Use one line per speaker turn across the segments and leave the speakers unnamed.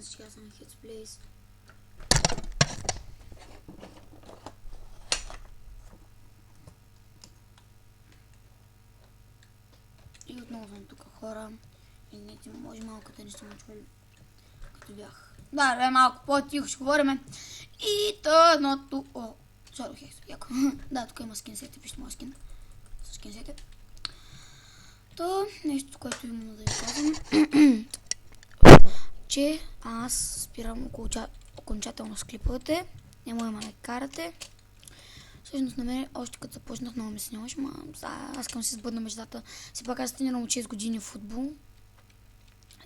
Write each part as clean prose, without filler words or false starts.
на всички, аз съм Hitsplace. И отново съм тук, хора. И не, може малко да не сте ме чули, като бях. Да, малко по-тихо ще говорим. И тъдното... О, сорох яко. Да, тук има скинсети, вижте моя скин. С скинсети. То нещо, което имам да ви казвам, че аз спирам окончателно с клиповете. Не му има да карате. Всъщност на мен още като започнах много ми се нямаше, аз искам си сбъдна мечтата. Все пак аз тренирам от 6 години в футбол.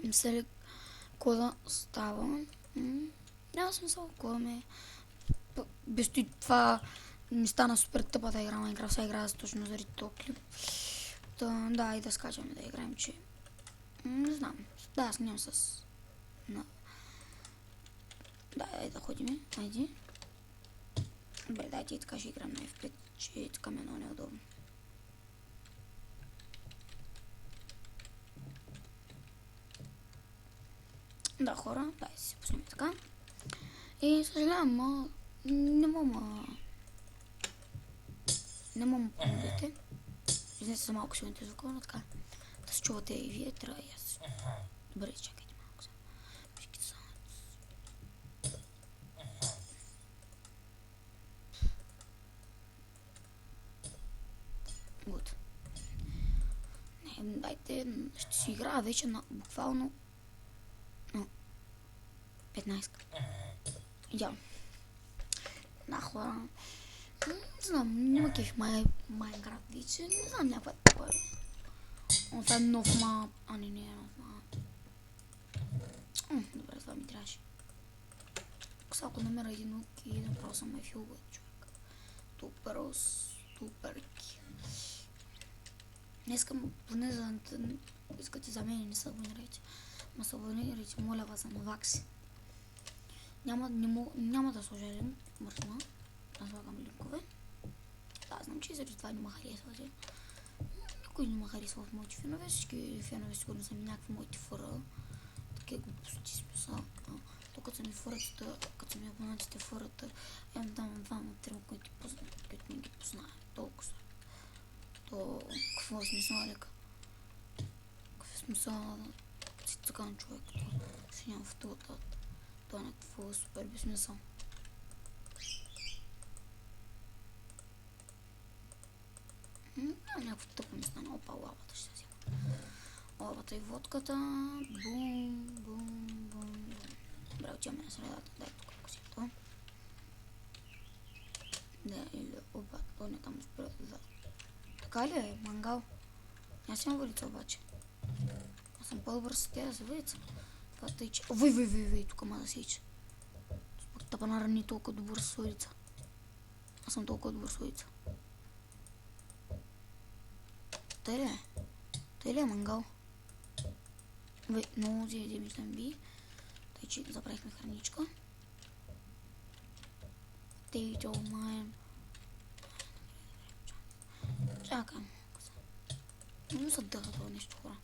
Не се ли какво да става? Няма смисъл, какво ме... Без това ми стана супер тъпа да игра Майнкрафт, сега игра точно заради този клип. Да, и да скачаме да играем, че... Не знам. Да, снимам с... Да, да ходим. Айди. Добре, дайте и така ще играем на F5, че така ми е много неудобно. Да, хора, дай си пуснем така. И съжалявам, не мога помогнете. Изнесе за малко силните звука, но така. Да се чувате и вие, трябва и аз. Добре, чакайте малко сега. Гуд. Не, дайте, ще си играя вече на буквално 15. Идеално. Да, хора. Не знам, няма кефи Майнкрафт вече. Не знам, някаква такова. Това е нов мап. Не е нов мап. Добре, това ми трябваше. Ако намеря един лук и направо съм филбът, човек. Супер. Не искам, поне за... Искате за мен, не се абонирайте. Ма се абонирайте, моля вас, на вакси. Няма да сложа линк, мъртна. Да слагам линкове. Да, знам, че заради това не ме харесвате. Никой не ме харесва от моите фенове. Всички фенове сигурно са ми някакви моите фъра. Такива глупости смисъл. То като са ми фърата, като са ми абонатите фърата, имам там двама, трима, които не ги познаят. Толкова са. То какво е смисъл, лека? Какъв е смисъл да си цъкан човек, като си няма в тулата. Това е някакво супер безсмисъл. Някакво тъпо ми стана. Опа, лавата ще се взема. Лавата и водката. Бум. Добре, отиваме на средата. Дай тук косито. Да, или опа, то не там спред зад. Така ли е, мангал? Аз имам въдица обаче. Аз съм по-добър с тя за въдица. Това тъй, че... Вой, тук ма да се ича. Тапанара не е толкова добър с въдица. Аз съм толкова добър с въдица. Тъй ли е мангал? Много зиеди ми там би. Тъй, че забравихме храничка. Тейто майн. Чакам. Не му се дъха това нещо, хора.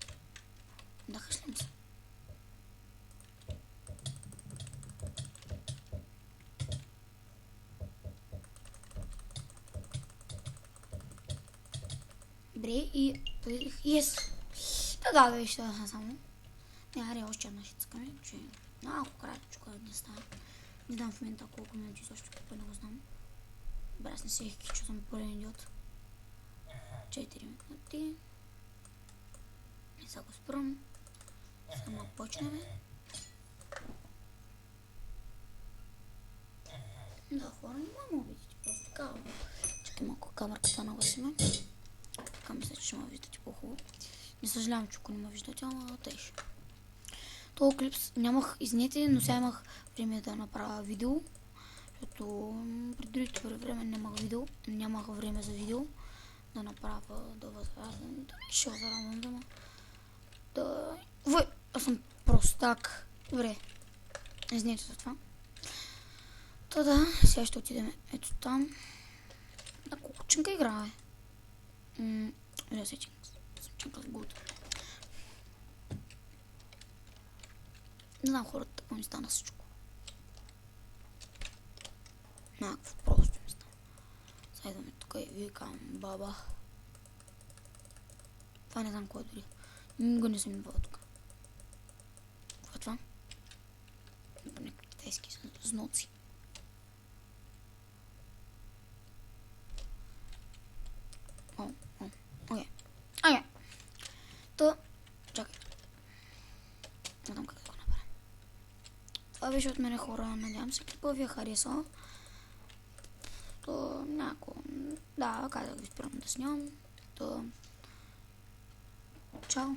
Дъхаш ли му се? Добре, и поедих. Yes! Да, ще да само. Не, аре, още една ще цъкаме, че малко кратичко не става. Не знам в момента колко минути, също какво не го знам. Добре, аз не си че съм пълен идиот. 4 минути. И сега го спрам. Само почнем. Да, хора, не мога видите, просто така. Чакай малко камерката навъсиме. Така мисля, че ще ме виждате по-хубаво. Не съжалявам, че ако не ме виждате, ама теж. Този клип нямах, извинете, но сега имах време да направя видео. Защото преди време нямах време за видео. Да направя, да възразам, да не ще възразам, аз съм простак. Добре, извинете за това. Да, сега ще отидем ето там. На колко чинка играе? Чинка с гуд. Не знам хората какво ми стана всичко. Някакво просто ми стана. Сега идваме тук и викам баба. Това не знам кой е дори. Никога не съм идвал тук. Какво е това? Някакви китайски знаци. Окей. То, чакай. Не знам как да го направя. Това беше от мене, хора. Надявам се клипа ви е харесал. То някакво... Да, казах ви спирам да снимам. То... Чао.